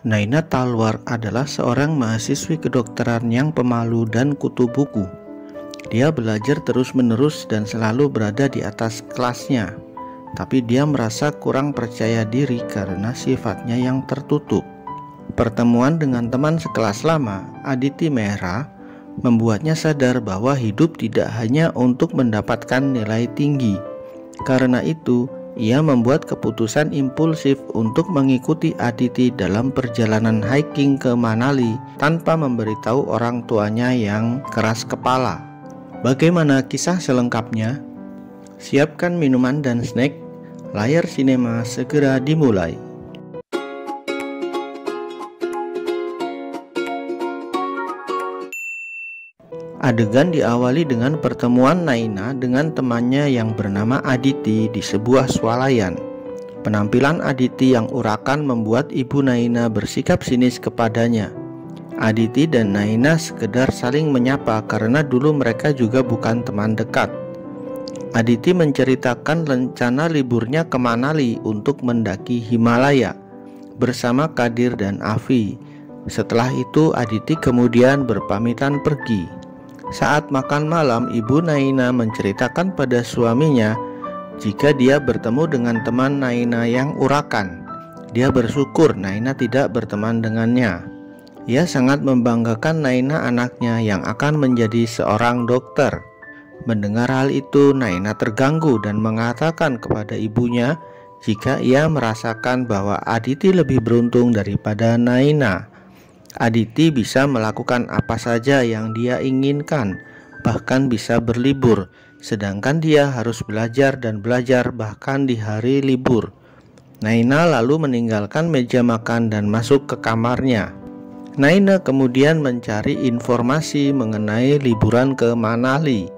Naina Talwar adalah seorang mahasiswi kedokteran yang pemalu dan kutu buku. Dia belajar terus-menerus dan selalu berada di atas kelasnya. Tapi dia merasa kurang percaya diri karena sifatnya yang tertutup. Pertemuan dengan teman sekelas lama, Aditi Mehra, membuatnya sadar bahwa hidup tidak hanya untuk mendapatkan nilai tinggi. Karena itu, ia membuat keputusan impulsif untuk mengikuti Aditi dalam perjalanan hiking ke Manali tanpa memberitahu orang tuanya yang keras kepala. Bagaimana kisah selengkapnya? Siapkan minuman dan snack, layar sinema segera dimulai. Adegan diawali dengan pertemuan Naina dengan temannya yang bernama Aditi di sebuah swalayan. Penampilan Aditi yang urakan membuat ibu Naina bersikap sinis kepadanya. Aditi dan Naina sekedar saling menyapa karena dulu mereka juga bukan teman dekat. Aditi menceritakan rencana liburnya ke Manali untuk mendaki Himalaya bersama Kadir dan Afi. Setelah itu Aditi kemudian berpamitan pergi. Saat makan malam, ibu Naina menceritakan pada suaminya jika dia bertemu dengan teman Naina yang urakan. Dia bersyukur Naina tidak berteman dengannya. Ia sangat membanggakan Naina anaknya yang akan menjadi seorang dokter. Mendengar hal itu, Naina terganggu dan mengatakan kepada ibunya jika ia merasakan bahwa Aditi lebih beruntung daripada Naina. Aditi bisa melakukan apa saja yang dia inginkan, bahkan bisa berlibur, sedangkan dia harus belajar dan belajar bahkan di hari libur. Naina lalu meninggalkan meja makan dan masuk ke kamarnya. Naina kemudian mencari informasi mengenai liburan ke Manali.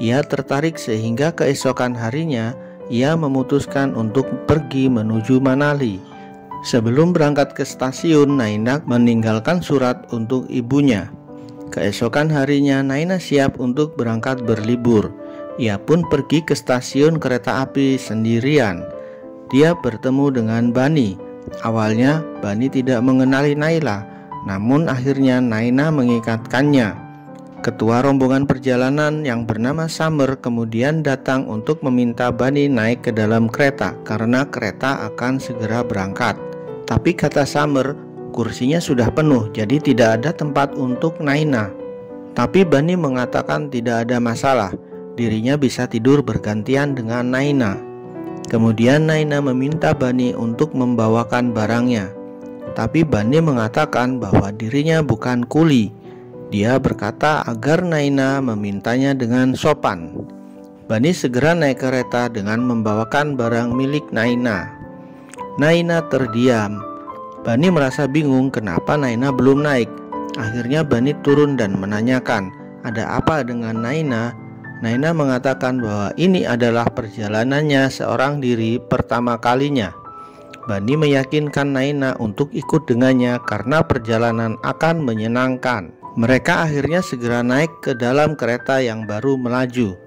Ia tertarik sehingga keesokan harinya ia memutuskan untuk pergi menuju Manali. Sebelum berangkat ke stasiun, Naina meninggalkan surat untuk ibunya. Keesokan harinya, Naina siap untuk berangkat berlibur. Ia pun pergi ke stasiun kereta api sendirian. Dia bertemu dengan Bani. Awalnya, Bani tidak mengenali Naila, namun akhirnya Naina mengikatkannya. Ketua rombongan perjalanan yang bernama Summer kemudian datang untuk meminta Bani naik ke dalam kereta karena kereta akan segera berangkat. Tapi kata Summer, kursinya sudah penuh, jadi tidak ada tempat untuk Naina. Tapi Bani mengatakan tidak ada masalah, dirinya bisa tidur bergantian dengan Naina. Kemudian Naina meminta Bani untuk membawakan barangnya. Tapi Bani mengatakan bahwa dirinya bukan kuli. Dia berkata agar Naina memintanya dengan sopan. Bani segera naik kereta dengan membawakan barang milik Naina. Naina terdiam. Bani merasa bingung kenapa Naina belum naik. Akhirnya Bani turun dan menanyakan, ada apa dengan Naina? Naina mengatakan bahwa ini adalah perjalanannya seorang diri pertama kalinya. Bani meyakinkan Naina untuk ikut dengannya karena perjalanan akan menyenangkan. Mereka akhirnya segera naik ke dalam kereta yang baru melaju.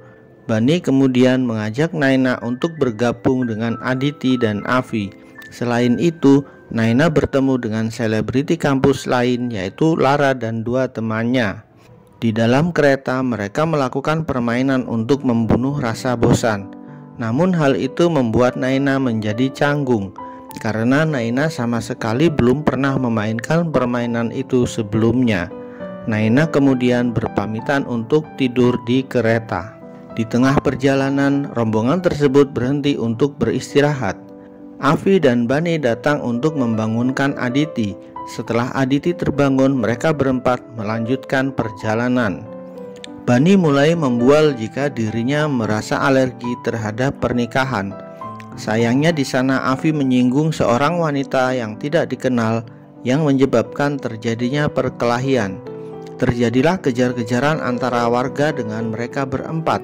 Bani kemudian mengajak Naina untuk bergabung dengan Aditi dan Afi. Selain itu, Naina bertemu dengan selebriti kampus lain yaitu Lara dan dua temannya. Di dalam kereta mereka melakukan permainan untuk membunuh rasa bosan. Namun hal itu membuat Naina menjadi canggung karena Naina sama sekali belum pernah memainkan permainan itu sebelumnya. Naina kemudian berpamitan untuk tidur di kereta. Di tengah perjalanan, rombongan tersebut berhenti untuk beristirahat. Afi dan Bani datang untuk membangunkan Aditi. Setelah Aditi terbangun, mereka berempat melanjutkan perjalanan. Bani mulai membual jika dirinya merasa alergi terhadap pernikahan. Sayangnya di sana Afi menyinggung seorang wanita yang tidak dikenal yang menyebabkan terjadinya perkelahian. Terjadilah kejar-kejaran antara warga dengan mereka berempat.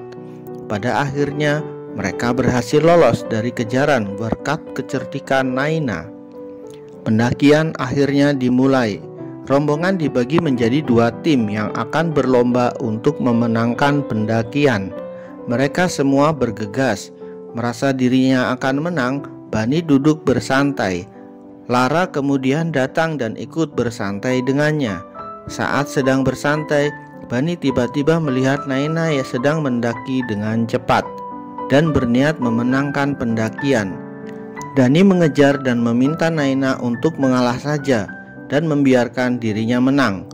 Pada akhirnya mereka berhasil lolos dari kejaran berkat kecerdikan Naina. Pendakian akhirnya dimulai. Rombongan dibagi menjadi dua tim yang akan berlomba untuk memenangkan pendakian. Mereka semua bergegas. Merasa dirinya akan menang, Bani duduk bersantai. Lara kemudian datang dan ikut bersantai dengannya. Saat sedang bersantai, Bani tiba-tiba melihat Naina yang sedang mendaki dengan cepat dan berniat memenangkan pendakian. Dani mengejar dan meminta Naina untuk mengalah saja dan membiarkan dirinya menang.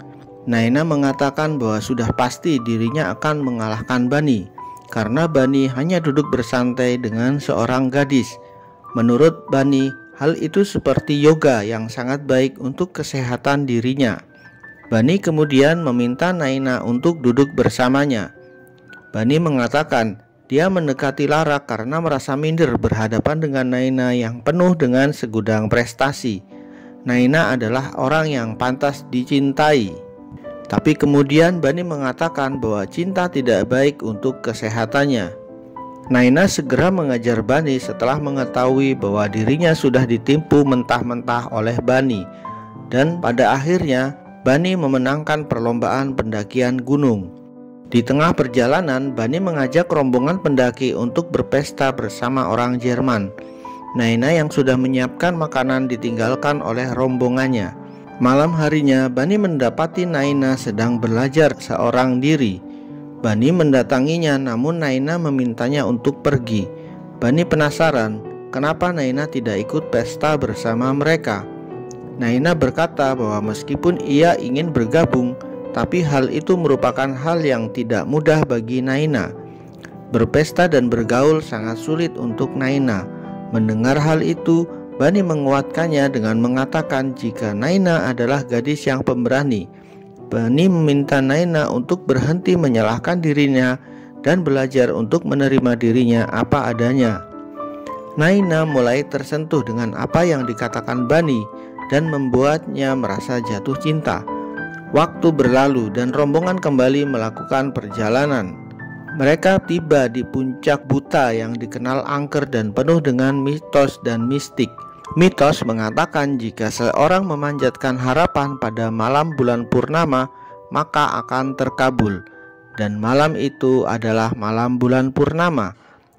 Naina mengatakan bahwa sudah pasti dirinya akan mengalahkan Bani karena Bani hanya duduk bersantai dengan seorang gadis. Menurut Bani, hal itu seperti yoga yang sangat baik untuk kesehatan dirinya. Bani kemudian meminta Naina untuk duduk bersamanya. Bani mengatakan dia mendekati Lara karena merasa minder berhadapan dengan Naina yang penuh dengan segudang prestasi. Naina adalah orang yang pantas dicintai. Tapi kemudian Bani mengatakan bahwa cinta tidak baik untuk kesehatannya. Naina segera mengejar Bani setelah mengetahui bahwa dirinya sudah ditimpu mentah-mentah oleh Bani. Dan pada akhirnya Bani memenangkan perlombaan pendakian gunung. Di tengah perjalanan, Bani mengajak rombongan pendaki untuk berpesta bersama orang Jerman. Naina yang sudah menyiapkan makanan ditinggalkan oleh rombongannya. Malam harinya, Bani mendapati Naina sedang belajar seorang diri. Bani mendatanginya, namun Naina memintanya untuk pergi. Bani penasaran, kenapa Naina tidak ikut pesta bersama mereka. Naina berkata bahwa meskipun ia ingin bergabung, tapi hal itu merupakan hal yang tidak mudah bagi Naina. Berpesta dan bergaul sangat sulit untuk Naina. Mendengar hal itu, Bani menguatkannya dengan mengatakan jika Naina adalah gadis yang pemberani. Bani meminta Naina untuk berhenti menyalahkan dirinya dan belajar untuk menerima dirinya apa adanya. Naina mulai tersentuh dengan apa yang dikatakan Bani dan membuatnya merasa jatuh cinta. Waktu berlalu dan rombongan kembali melakukan perjalanan. Mereka tiba di puncak buta yang dikenal angker dan penuh dengan mitos dan mistik. Mitos mengatakan jika seorang memanjatkan harapan pada malam bulan purnama, maka akan terkabul. Dan malam itu adalah malam bulan purnama.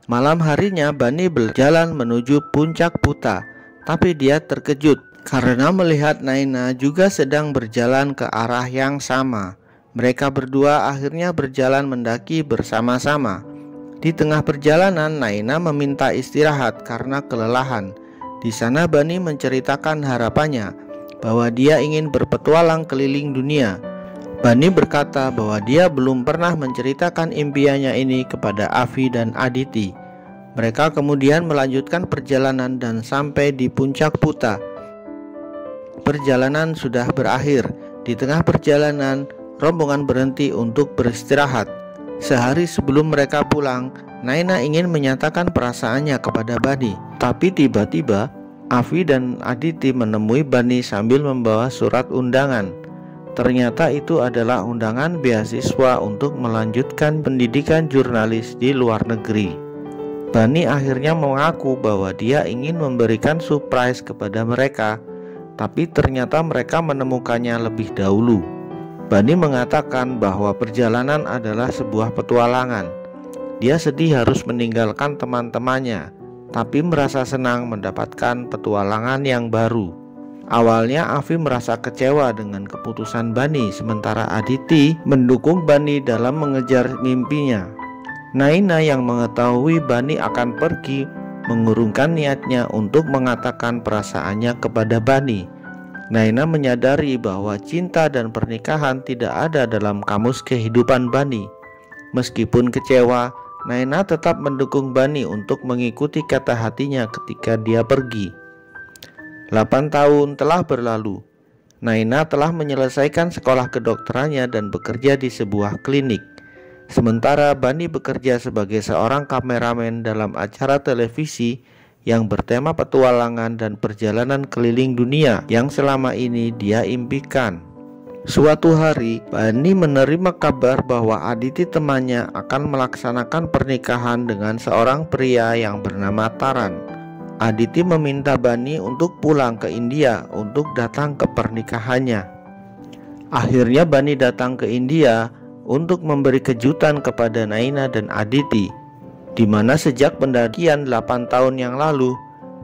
Malam harinya Bani berjalan menuju puncak buta, tapi dia terkejut karena melihat Naina juga sedang berjalan ke arah yang sama. Mereka berdua akhirnya berjalan mendaki bersama-sama. Di tengah perjalanan, Naina meminta istirahat karena kelelahan. Di sana Bani menceritakan harapannya bahwa dia ingin berpetualang keliling dunia. Bani berkata bahwa dia belum pernah menceritakan impiannya ini kepada Afi dan Aditi. Mereka kemudian melanjutkan perjalanan dan sampai di puncak buta. Perjalanan sudah berakhir. Di tengah perjalanan, rombongan berhenti untuk beristirahat. Sehari sebelum mereka pulang, Naina ingin menyatakan perasaannya kepada Bani. Tapi tiba-tiba, Afi dan Aditi menemui Bani sambil membawa surat undangan. Ternyata itu adalah undangan beasiswa untuk melanjutkan pendidikan jurnalis di luar negeri. Bani akhirnya mengaku bahwa dia ingin memberikan surprise kepada mereka, tapi ternyata mereka menemukannya lebih dahulu. Bani mengatakan bahwa perjalanan adalah sebuah petualangan. Dia sedih harus meninggalkan teman-temannya, tapi merasa senang mendapatkan petualangan yang baru. Awalnya Afi merasa kecewa dengan keputusan Bani, sementara Aditi mendukung Bani dalam mengejar mimpinya. Naina yang mengetahui Bani akan pergi mengurungkan niatnya untuk mengatakan perasaannya kepada Bani. Naina menyadari bahwa cinta dan pernikahan tidak ada dalam kamus kehidupan Bani. Meskipun kecewa, Naina tetap mendukung Bani untuk mengikuti kata hatinya ketika dia pergi. 8 tahun telah berlalu. Naina telah menyelesaikan sekolah kedokterannya dan bekerja di sebuah klinik. Sementara Bani bekerja sebagai seorang kameramen dalam acara televisi yang bertema petualangan dan perjalanan keliling dunia yang selama ini dia impikan. Suatu hari, Bani menerima kabar bahwa Aditi temannya akan melaksanakan pernikahan dengan seorang pria yang bernama Taran. Aditi meminta Bani untuk pulang ke India untuk datang ke pernikahannya. Akhirnya Bani datang ke India untuk memberi kejutan kepada Naina dan Aditi, di mana sejak pendakian 8 tahun yang lalu,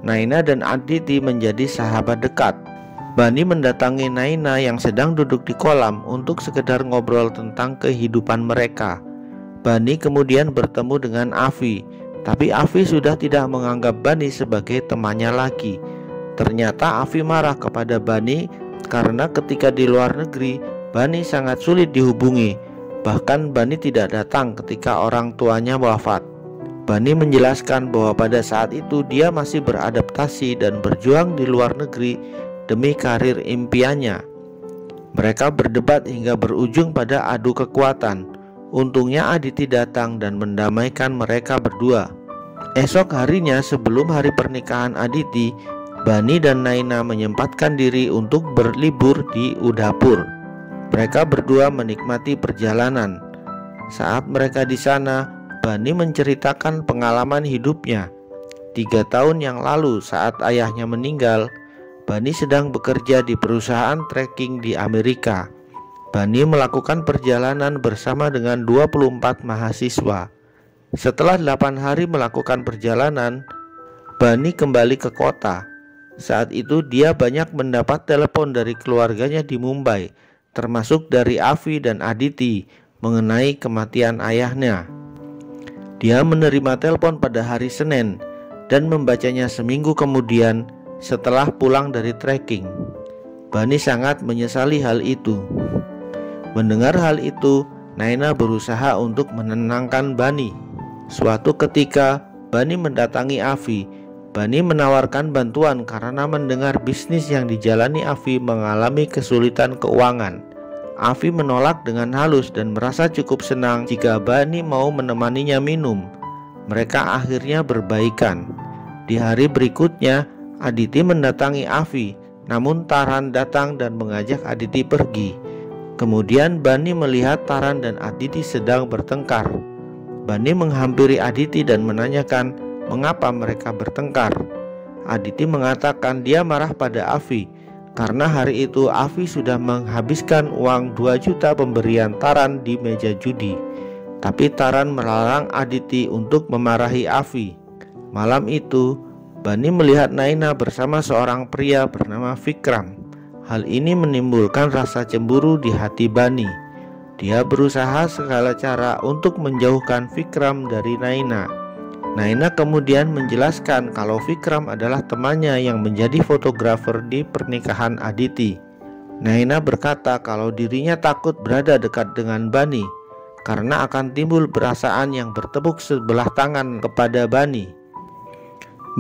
Naina dan Aditi menjadi sahabat dekat. Bani mendatangi Naina yang sedang duduk di kolam untuk sekedar ngobrol tentang kehidupan mereka. Bani kemudian bertemu dengan Afi, tapi Afi sudah tidak menganggap Bani sebagai temannya lagi. Ternyata Afi marah kepada Bani karena ketika di luar negeri, Bani sangat sulit dihubungi. Bahkan Bani tidak datang ketika orang tuanya wafat. Bani menjelaskan bahwa pada saat itu dia masih beradaptasi dan berjuang di luar negeri demi karir impiannya. Mereka berdebat hingga berujung pada adu kekuatan. Untungnya Aditi datang dan mendamaikan mereka berdua. Esok harinya sebelum hari pernikahan Aditi, Bani dan Naina menyempatkan diri untuk berlibur di Udaipur. Mereka berdua menikmati perjalanan. Saat mereka di sana, Bani menceritakan pengalaman hidupnya. 3 tahun yang lalu saat ayahnya meninggal, Bani sedang bekerja di perusahaan trekking di Amerika. Bani melakukan perjalanan bersama dengan 24 mahasiswa. Setelah 8 hari melakukan perjalanan, Bani kembali ke kota. Saat itu dia banyak mendapat telepon dari keluarganya di Mumbai, termasuk dari Afi dan Aditi, mengenai kematian ayahnya. Dia menerima telepon pada hari Senin dan membacanya seminggu kemudian setelah pulang dari trekking. Bani sangat menyesali hal itu. Mendengar hal itu, Naina berusaha untuk menenangkan Bani. Suatu ketika, Bani mendatangi Afi. Bani menawarkan bantuan karena mendengar bisnis yang dijalani Afi mengalami kesulitan keuangan. Afi menolak dengan halus dan merasa cukup senang jika Bani mau menemaninya minum. Mereka akhirnya berbaikan. Di hari berikutnya, Aditi mendatangi Afi, namun Taran datang dan mengajak Aditi pergi. Kemudian Bani melihat Taran dan Aditi sedang bertengkar. Bani menghampiri Aditi dan menanyakan mengapa mereka bertengkar. Aditi mengatakan dia marah pada Afi karena hari itu Afi sudah menghabiskan uang 2 juta pemberian Taran di meja judi. Tapi Taran melarang Aditi untuk memarahi Afi. Malam itu, Bani melihat Naina bersama seorang pria bernama Vikram. Hal ini menimbulkan rasa cemburu di hati Bani. Dia berusaha segala cara untuk menjauhkan Vikram dari Naina. Naina kemudian menjelaskan kalau Vikram adalah temannya yang menjadi fotografer di pernikahan Aditi. Naina berkata kalau dirinya takut berada dekat dengan Bani karena akan timbul perasaan yang bertepuk sebelah tangan kepada Bani.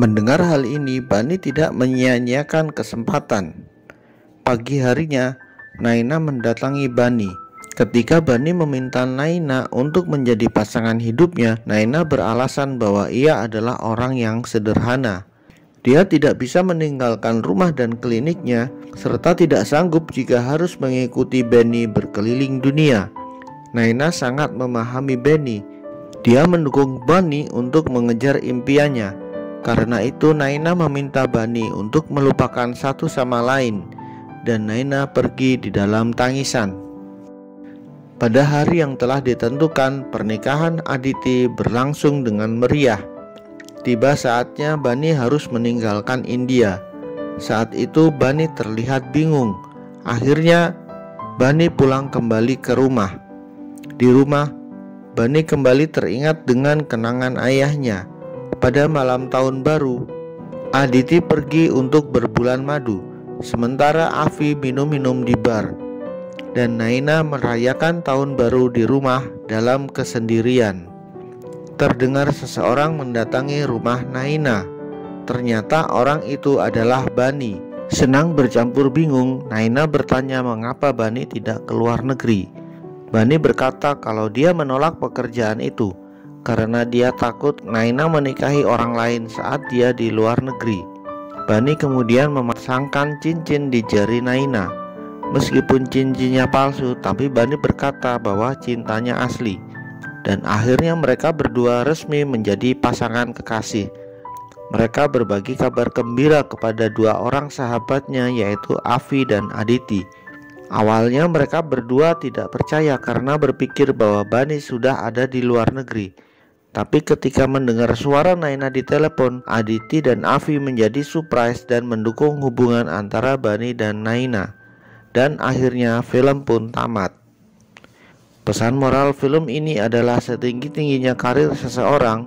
Mendengar hal ini, Bani tidak menyia-nyiakan kesempatan. Pagi harinya, Naina mendatangi Bani. Ketika Bani meminta Naina untuk menjadi pasangan hidupnya, Naina beralasan bahwa ia adalah orang yang sederhana. Dia tidak bisa meninggalkan rumah dan kliniknya, serta tidak sanggup jika harus mengikuti Bani berkeliling dunia. Naina sangat memahami Bani. Dia mendukung Bani untuk mengejar impiannya. Karena itu Naina meminta Bani untuk melupakan satu sama lain, dan Naina pergi di dalam tangisan. Pada hari yang telah ditentukan, pernikahan Aditi berlangsung dengan meriah. Tiba saatnya Bani harus meninggalkan India. Saat itu Bani terlihat bingung. Akhirnya Bani pulang kembali ke rumah. Di rumah, Bani kembali teringat dengan kenangan ayahnya. Pada malam tahun baru, Aditi pergi untuk berbulan madu, sementara Afi minum-minum di bar, dan Naina merayakan tahun baru di rumah dalam kesendirian. Terdengar seseorang mendatangi rumah Naina. Ternyata orang itu adalah Bani. Senang bercampur bingung, Naina bertanya mengapa Bani tidak keluar negeri. Bani berkata kalau dia menolak pekerjaan itu karena dia takut Naina menikahi orang lain saat dia di luar negeri. Bani kemudian memasangkan cincin di jari Naina. Meskipun cincinnya palsu, tapi Bani berkata bahwa cintanya asli. Dan akhirnya mereka berdua resmi menjadi pasangan kekasih. Mereka berbagi kabar gembira kepada 2 orang sahabatnya, yaitu Afi dan Aditi. Awalnya mereka berdua tidak percaya karena berpikir bahwa Bani sudah ada di luar negeri. Tapi ketika mendengar suara Naina di telepon, Aditi dan Avi menjadi surprise dan mendukung hubungan antara Bani dan Naina. Dan akhirnya film pun tamat. Pesan moral film ini adalah setinggi-tingginya karir seseorang,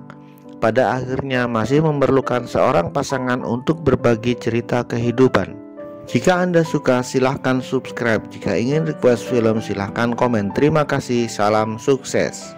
pada akhirnya masih memerlukan seorang pasangan untuk berbagi cerita kehidupan. Jika Anda suka, silahkan subscribe. Jika ingin request film, silahkan komen. Terima kasih, salam sukses.